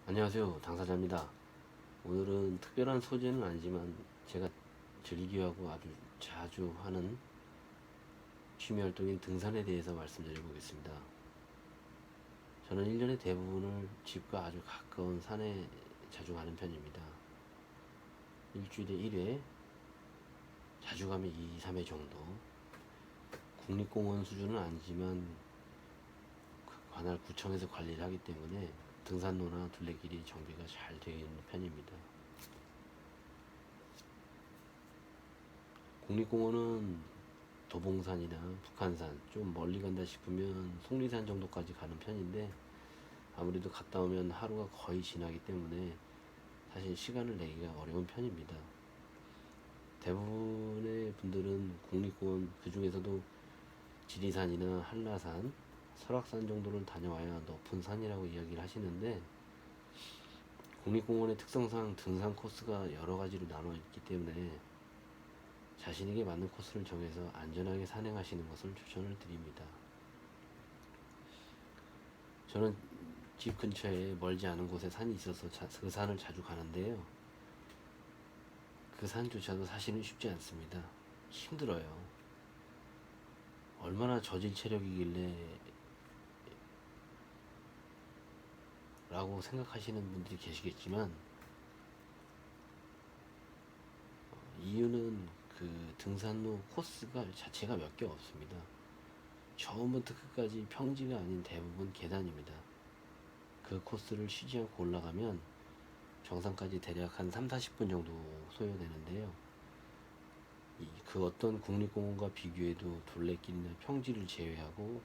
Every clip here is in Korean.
안녕하세요, 당사자입니다. 오늘은 특별한 소재는 아니지만 제가 즐겨하고 아주 자주 하는 취미 활동인 등산에 대해서 말씀드려 보겠습니다. 저는 1년의 대부분을 집과 아주 가까운 산에 자주 가는 편입니다. 일주일에 1회, 자주 가면 2, 3회 정도. 국립공원 수준은 아니지만 그 관할 구청에서 관리를 하기 때문에 등산로나 둘레길이 정비가 잘 되어 있는 편입니다. 국립공원은 도봉산이나 북한산, 좀 멀리 간다 싶으면 속리산 정도까지 가는 편인데, 아무래도 갔다 오면 하루가 거의 지나기 때문에 사실 시간을 내기가 어려운 편입니다. 대부분의 분들은 국립공원, 그 중에서도 지리산이나 한라산, 설악산 정도를 다녀와야 높은 산이라고 이야기를 하시는데, 국립공원의 특성상 등산 코스가 여러 가지로 나눠 있기 때문에 자신에게 맞는 코스를 정해서 안전하게 산행하시는 것을 추천을 드립니다. 저는 집 근처에 멀지 않은 곳에 산이 있어서 그 산을 자주 가는데요. 그 산조차도 사실은 쉽지 않습니다. 힘들어요. 얼마나 저질 체력이길래 라고 생각하시는 분들이 계시겠지만, 이유는 그 등산로 코스가 자체가 몇 개 없습니다. 처음부터 끝까지 평지가 아닌 대부분 계단입니다. 그 코스를 쉬지 않고 올라가면 정상까지 대략 한 3, 40분 정도 소요되는데요. 그 어떤 국립공원과 비교해도 둘레길이나 평지를 제외하고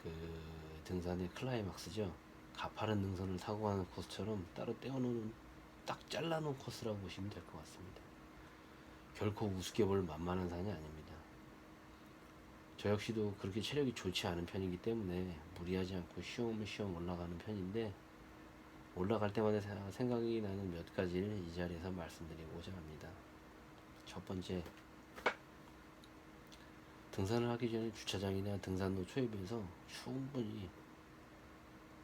그 등산의 클라이막스죠. 가파른 능선을 타고 가는 코스처럼 따로 떼어놓은, 딱 잘라놓은 코스라고 보시면 될 것 같습니다. 결코 우습게 볼 만만한 산이 아닙니다. 저 역시도 그렇게 체력이 좋지 않은 편이기 때문에 무리하지 않고 쉬엄쉬엄 올라가는 편인데, 올라갈 때마다 생각이 나는 몇 가지를 이 자리에서 말씀드리고자 합니다. 첫 번째, 등산을 하기 전에 주차장이나 등산로 초입에서 충분히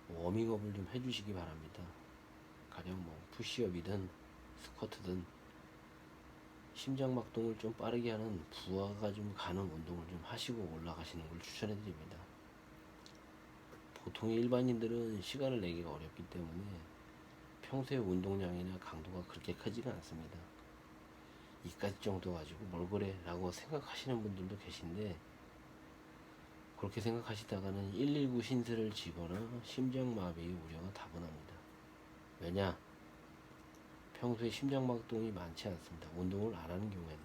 워밍업을 좀 해주시기 바랍니다. 가령 뭐 푸시업이든 스쿼트든 심장박동을 좀 빠르게 하는 부하가 좀 가는 운동을 좀 하시고 올라가시는 걸 추천해 드립니다. 보통의 일반인들은 시간을 내기가 어렵기 때문에 평소에 운동량이나 강도가 그렇게 크지는 않습니다. 이까지 정도 가지고 뭘 그래 라고 생각하시는 분들도 계신데, 그렇게 생각하시다가는 119 신세를 지거나 심장마비의 우려가 다분합니다. 왜냐? 평소에 심장박동이 많지 않습니다. 운동을 안 하는 경우에는요.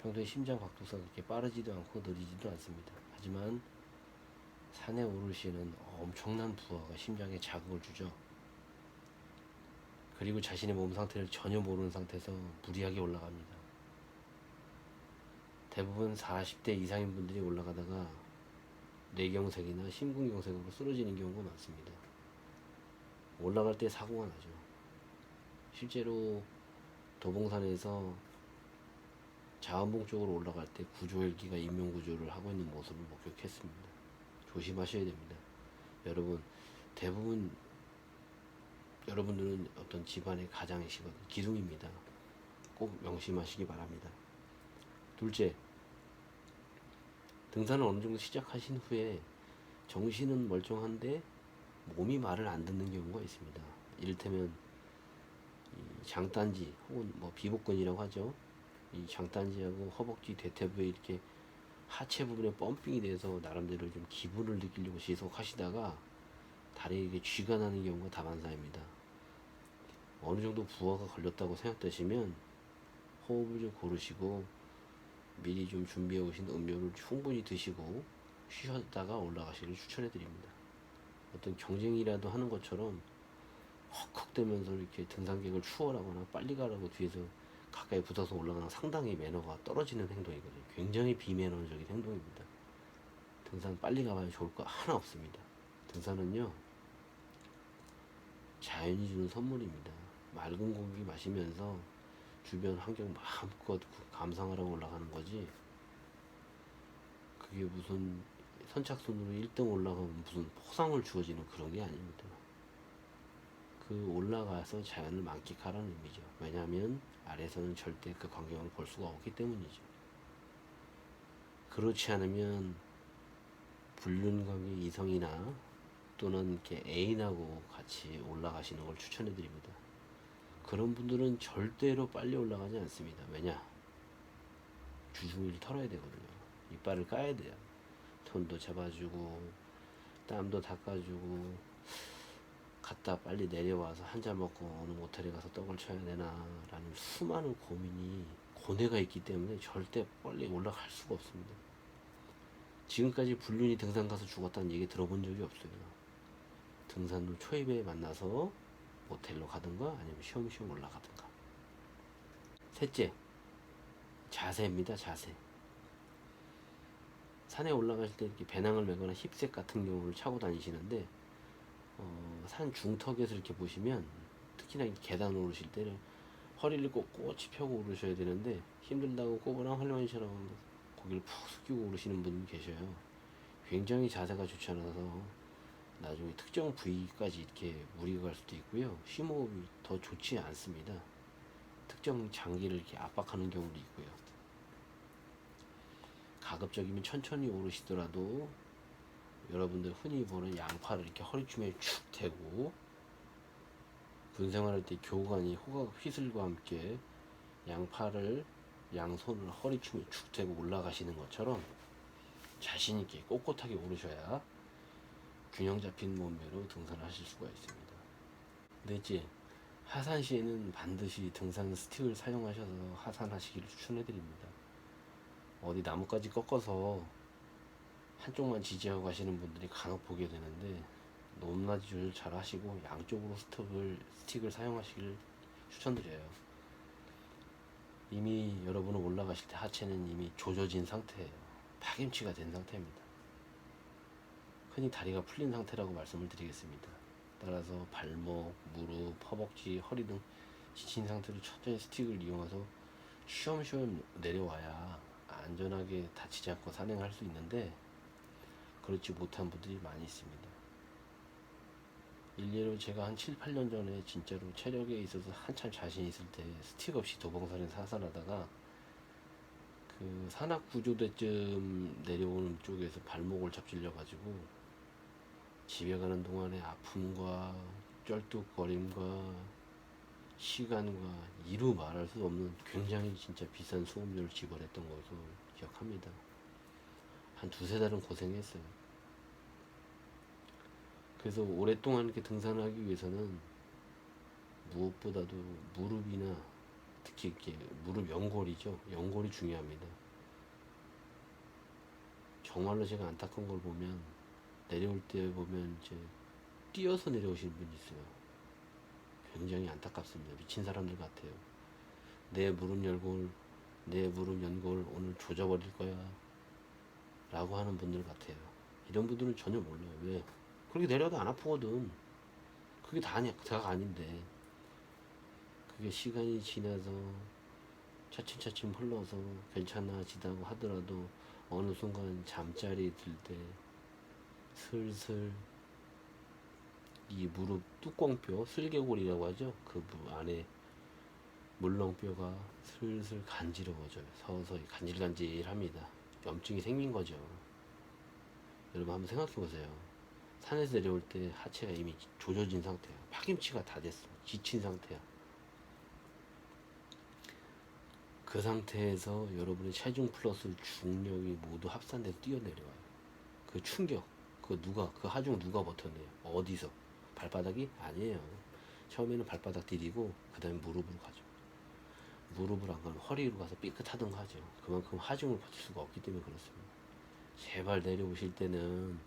평소에 심장박동수가 그렇게 빠르지도 않고 느리지도 않습니다. 하지만 산에 오를 시에는 엄청난 부하가 심장에 자극을 주죠. 그리고 자신의 몸 상태를 전혀 모르는 상태에서 무리하게 올라갑니다. 대부분 40대 이상인 분들이 올라가다가 뇌경색이나 심근경색으로 쓰러지는 경우가 많습니다. 올라갈 때 사고가 나죠. 실제로 도봉산에서 자원봉 쪽으로 올라갈 때 구조헬기가 인명구조를 하고 있는 모습을 목격했습니다. 조심하셔야 됩니다. 여러분, 대부분 여러분들은 어떤 집안의 가장이시거든, 기둥입니다. 꼭 명심하시기 바랍니다. 둘째, 등산을 어느 정도 시작하신 후에 정신은 멀쩡한데 몸이 말을 안 듣는 경우가 있습니다. 이를테면 이 장단지 혹은 뭐 비복근이라고 하죠. 이 장단지하고 허벅지 대퇴부에 이렇게 하체 부분에 펌핑이 돼서 나름대로 좀 기분을 느끼려고 지속하시다가 다리에 쥐가 나는 경우가 다반사입니다. 어느 정도 부하가 걸렸다고 생각되시면 호흡을 좀 고르시고 미리 좀 준비해 오신 음료를 충분히 드시고 쉬셨다가 올라가시길 추천해 드립니다. 어떤 경쟁이라도 하는 것처럼 헉헉대면서 이렇게 등산객을 추월하거나 빨리 가라고 뒤에서 가까이 붙어서 올라가는, 상당히 매너가 떨어지는 행동이거든요. 굉장히 비매너적인 행동입니다. 등산 빨리 가봐야 좋을 거 하나 없습니다. 등산은요, 자연이 주는 선물입니다. 맑은 공기 마시면서 주변 환경 마음껏 감상하라고 올라가는 거지, 그게 무슨 선착순으로 1등 올라가면 무슨 포상을 주어지는 그런 게 아닙니다. 그 올라가서 자연을 만끽하라는 의미죠. 왜냐하면 아래에서는 절대 그 광경을 볼 수가 없기 때문이죠. 그렇지 않으면 불륜관계 이성이나 또는 이렇게 애인하고 같이 올라가시는 걸 추천해 드립니다. 그런 분들은 절대로 빨리 올라가지 않습니다. 왜냐? 주둥이를 털어야 되거든요. 이빨을 까야 돼요. 손도 잡아주고 땀도 닦아주고 갔다 빨리 내려와서 한잔 먹고 어느 모텔에 가서 떡을 쳐야 되나 라는 수많은 고민이 고뇌가 있기 때문에 절대 빨리 올라갈 수가 없습니다. 지금까지 불륜이 등산 가서 죽었다는 얘기 들어본 적이 없어요. 등산로 초입에 만나서 모텔로 가든가 아니면 쉬엄쉬엄 올라가든가. 셋째, 자세입니다. 자세. 산에 올라가실 때 이렇게 배낭을 메거나 힙색 같은 경우를 차고 다니시는데 산 중턱에서 이렇게 보시면 특히나 계단 오르실 때는 허리를 꼿꼿이 펴고 오르셔야 되는데 힘들다고 꼬부랑 할머니처럼 고개를 푹 숙이고 오르시는 분 계셔요. 굉장히 자세가 좋지 않아서 나중에 특정 부위까지 이렇게 무리가 갈 수도 있고요. 심호흡이 더 좋지 않습니다. 특정 장기를 이렇게 압박하는 경우도 있고요. 가급적이면 천천히 오르시더라도 여러분들 흔히 보는 양팔을 이렇게 허리춤에 축 대고 군생활할 때 교관이 호각 휘슬과 함께 양팔을 양손을 허리춤에 축 대고 올라가시는 것처럼 자신있게 꼿꼿하게 오르셔야 균형 잡힌 몸매로 등산을 하실 수가 있습니다. 넷째, 하산 시에는 반드시 등산 스틱을 사용하셔서 하산하시기를 추천해드립니다. 어디 나뭇가지 꺾어서 한쪽만 지지하고 가시는 분들이 간혹 보게 되는데 높낮이 조절 잘 하시고 양쪽으로 스틱을 사용하시길 추천드려요. 이미 여러분은 올라가실 때 하체는 이미 조져진 상태예요. 파김치가 된 상태입니다. 흔히 다리가 풀린 상태라고 말씀을 드리겠습니다. 따라서 발목, 무릎, 허벅지, 허리 등 지친 상태로 천천히 스틱을 이용해서 쉬엄쉬엄 내려와야 안전하게 다치지 않고 산행할 수 있는데 그렇지 못한 분들이 많이 있습니다. 일례로 제가 한 7, 8년 전에 진짜로 체력에 있어서 한참 자신 있을 때 스틱 없이 도봉산에서 하산하다가 그 산악구조대쯤 내려오는 쪽에서 발목을 접질려 가지고 집에 가는 동안에 아픔과 쩔뚝거림과 시간과 이루 말할 수 없는 굉장히 진짜 비싼 수험료를 지불했던 것으로 기억합니다. 한 두세 달은 고생했어요. 그래서 오랫동안 이렇게 등산을 하기 위해서는 무엇보다도 무릎이나 특히 이렇게 무릎 연골이죠. 연골이 중요합니다. 정말로 제가 안타까운 걸 보면 내려올 때 보면 이제 뛰어서 내려오시는 분이 있어요. 굉장히 안타깝습니다. 미친 사람들 같아요. 내 무릎 연골 오늘 조져버릴 거야 라고 하는 분들 같아요. 이런 분들은 전혀 몰라요. 왜? 그렇게 내려도 안 아프거든. 그게 다가 아닌데 그게 시간이 지나서 차츰차츰 흘러서 괜찮아지다고 하더라도 어느 순간 잠자리 들 때 슬슬 이 무릎 뚜껑뼈, 슬개골이라고 하죠. 그 안에 물렁뼈가 슬슬 간지러워져요. 서서히 간질간질합니다. 염증이 생긴 거죠. 여러분 한번 생각해 보세요. 산에서 내려올 때 하체가 이미 조져진 상태야. 파김치가 다 됐어. 지친 상태야. 그 상태에서 여러분의 체중 플러스 중력이 모두 합산돼서 뛰어내려와요. 그 충격, 그 하중 누가 버텨내요? 어디서? 발바닥이? 아니에요. 처음에는 발바닥 디디고 그 다음에 무릎으로 가죠. 무릎으로 안 가면 허리로 가서 삐끗하던가 하죠. 그만큼 하중을 버틸 수가 없기 때문에 그렇습니다. 제발 내려오실 때는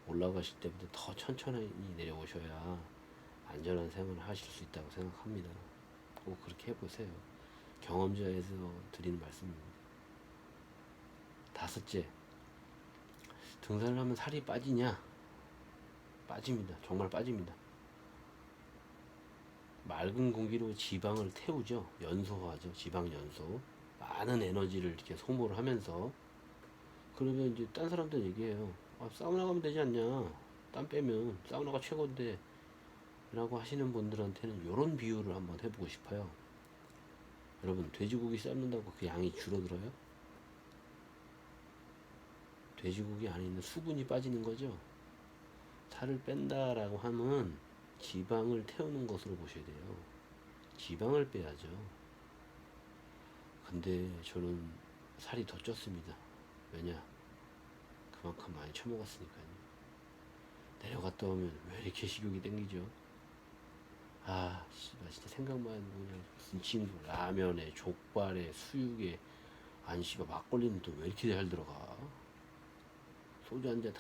올라가실 때보다 더 천천히 내려오셔야 안전한 생활을 하실 수 있다고 생각합니다. 꼭 그렇게 해보세요. 경험자에서 드리는 말씀입니다. 다섯째, 등산을 하면 살이 빠지냐? 빠집니다. 정말 빠집니다. 맑은 공기로 지방을 태우죠. 연소하죠. 지방 연소. 많은 에너지를 이렇게 소모를 하면서 그러면 이제 딴 사람들 얘기해요. 아, 사우나 가면 되지 않냐? 땀 빼면 사우나가 최고인데 라고 하시는 분들한테는 이런 비유를 한번 해보고 싶어요. 여러분, 돼지고기 삶는다고 그 양이 줄어들어요? 돼지고기 안에 있는 수분이 빠지는 거죠. 살을 뺀다라고 하면 지방을 태우는 것으로 보셔야 돼요. 지방을 빼야죠. 근데 저는 살이 더 쪘습니다. 왜냐? 그만큼 많이 처먹었으니까요. 내려갔다 오면 왜 이렇게 식욕이 땡기죠? 아, 씨발, 진짜 생각만 해도 그냥 무슨 친구 라면에 족발에 수육에 아니 씨발 막걸리는 또 왜 이렇게 잘 들어가? 소주 한 잔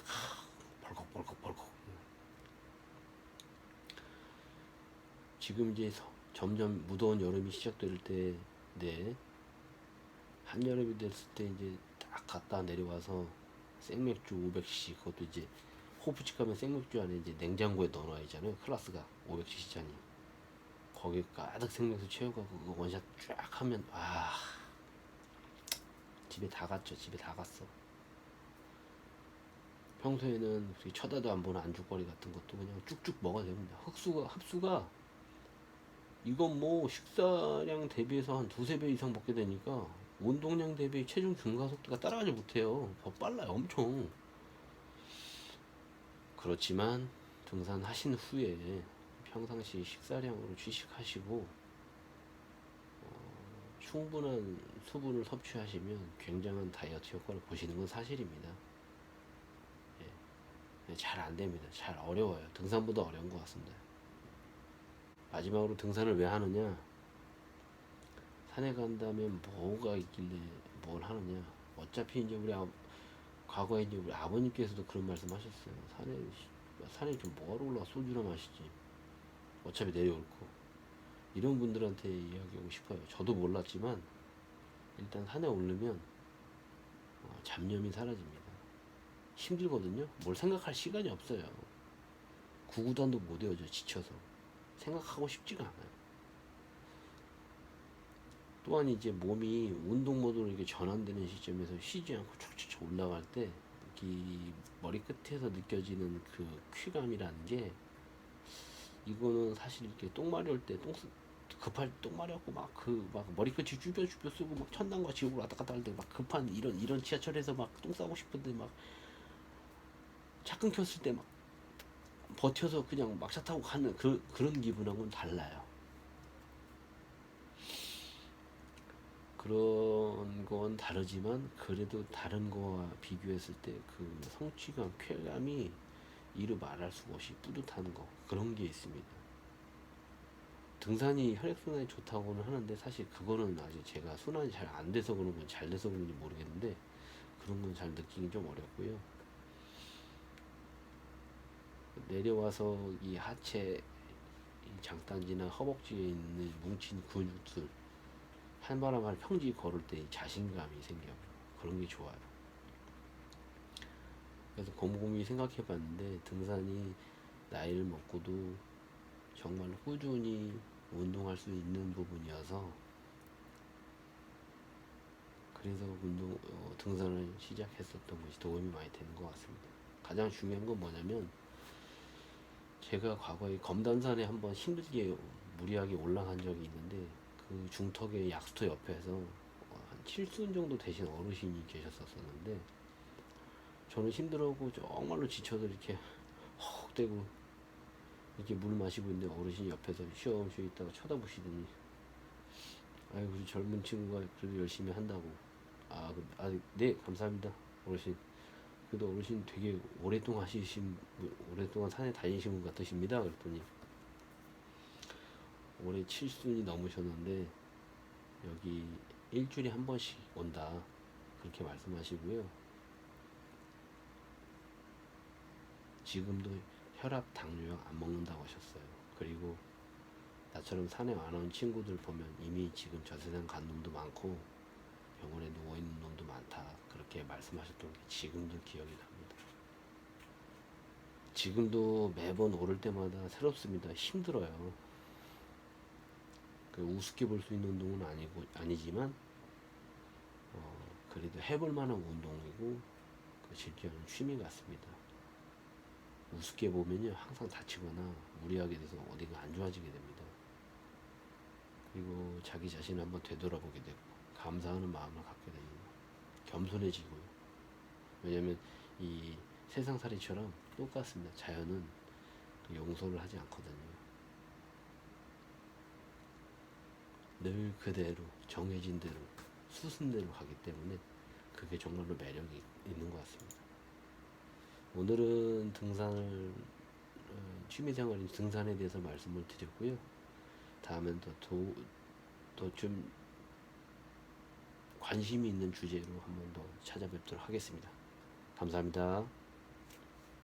벌컥벌컥벌컥. 지금 이제 점점 무더운 여름이 시작될 때, 네, 한여름이 됐을 때 이제 딱 갔다 내려와서 생맥주 500cc, 그것도 이제 호프집 가면 생맥주 안에 이제 냉장고에 넣어놔야잖아요. 클라스가 500cc짜리. 거기에 가득 생맥주 채워가고 그거 원샷 쫙 하면 집에 다 갔죠. 집에 다 갔어. 평소에는 쳐다도 안 보는 안주거리 같은 것도 그냥 쭉쭉 먹어야 됩니다. 흡수가 이건 뭐 식사량 대비해서 한 두세 배 이상 먹게 되니까 운동량 대비 체중 증가 속도가 따라가지 못해요. 더 빨라요. 엄청. 그렇지만 등산하신 후에 평상시 식사량으로 취식하시고 충분한 수분을 섭취하시면 굉장한 다이어트 효과를 보시는 건 사실입니다. 잘 안됩니다. 잘 어려워요. 등산보다 어려운 것 같습니다. 마지막으로 등산을 왜 하느냐? 산에 간다면 뭐가 있길래 뭘 하느냐? 어차피 이제 과거에 이제 우리 아버님께서도 그런 말씀 하셨어요. 산에 좀 뭐하러 올라가 소주나 마시지. 어차피 내려올 거. 이런 분들한테 이야기하고 싶어요. 저도 몰랐지만 일단 산에 오르면 잡념이 사라집니다. 힘들거든요. 뭘 생각할 시간이 없어요. 구구단도 못 외워져 지쳐서. 생각하고 싶지가 않아요. 또한 이제 몸이 운동 모드로 이렇게 전환되는 시점에서 쉬지 않고 촉촉 올라갈 때 이 머리 끝에서 느껴지는 그 쾌감이라는 게 이거는 사실 이렇게 똥 마려울 때 급할 똥 마려갖고 막 머리끝이 쭈뼛쭈뼛 쓰고 막 천당과 지옥으로 왔다 갔다 할 때 막 급한 이런 지하철에서 막 똥 싸고 싶은데 막 차 끊겼을 때 막 버텨서 그냥 막차 타고 가는 그런 기분하고는 달라요. 그런 건 다르지만 그래도 다른 거와 비교했을 때 그 성취감, 쾌감이 이루 말할 수 없이 뿌듯한 거 그런 게 있습니다. 등산이 혈액순환이 좋다고는 하는데 사실 그거는 아직 제가 순환이 잘 안 돼서 그런 건 잘 돼서 그런지 모르겠는데 그런 건 잘 느끼기 좀 어렵고요. 내려와서 이 하체, 이 장단지나 허벅지에 있는 뭉친 근육들 한바람을 평지 걸을 때 자신감이 생겨요. 그런 게 좋아요. 그래서 곰곰이 생각해 봤는데 등산이 나이를 먹고도 정말 꾸준히 운동할 수 있는 부분이어서 그래서 등산을 시작했었던 것이 도움이 많이 되는 것 같습니다. 가장 중요한 건 뭐냐면 제가 과거에 검단산에 한번 힘들게 무리하게 올라간 적이 있는데 그 중턱의 약수터 옆에서 한 7순 정도 되신 어르신이 계셨었는데 저는 힘들어하고 정말로 지쳐서 이렇게 헉대고 이렇게 물 마시고 있는데 어르신이 옆에서 쉬엄쉬엄 있다가 쳐다보시더니 아유 우리 젊은 친구가 그래도 열심히 한다고 네 감사합니다 어르신. 그래도 어르신 되게 오랫동안 산에 다니신 분 같으십니다. 그랬더니 올해 7순이 넘으셨는데 여기 일주일에 한 번씩 온다 그렇게 말씀하시고요. 지금도 혈압, 당뇨약 안 먹는다고 하셨어요. 그리고 나처럼 산에 안 온 친구들 보면 이미 지금 저 세상 간 놈도 많고 병원에 누워있는 놈도 많다 그렇게 말씀하셨던 게 지금도 기억이 납니다. 지금도 매번 오를 때마다 새롭습니다. 힘들어요. 우습게 볼 수 있는 운동은 아니지만 그래도 해볼 만한 운동이고 즐겨하는 취미 같습니다. 우습게 보면요 항상 다치거나 무리하게 돼서 어디가 안 좋아지게 됩니다. 그리고 자기 자신을 한번 되돌아보게 되고 감사하는 마음을 갖게 됩니다. 겸손해지고요. 왜냐하면 이 세상살이처럼 똑같습니다. 자연은 용서를 하지 않거든요. 늘 그대로 정해진 대로 수순대로 가기 때문에 그게 정말로 매력이 있는 것 같습니다. 오늘은 등산을 취미생활인 등산에 대해서 말씀을 드렸고요. 다음엔 또 좀 관심이 있는 주제로 한 번 더 찾아뵙도록 하겠습니다. 감사합니다.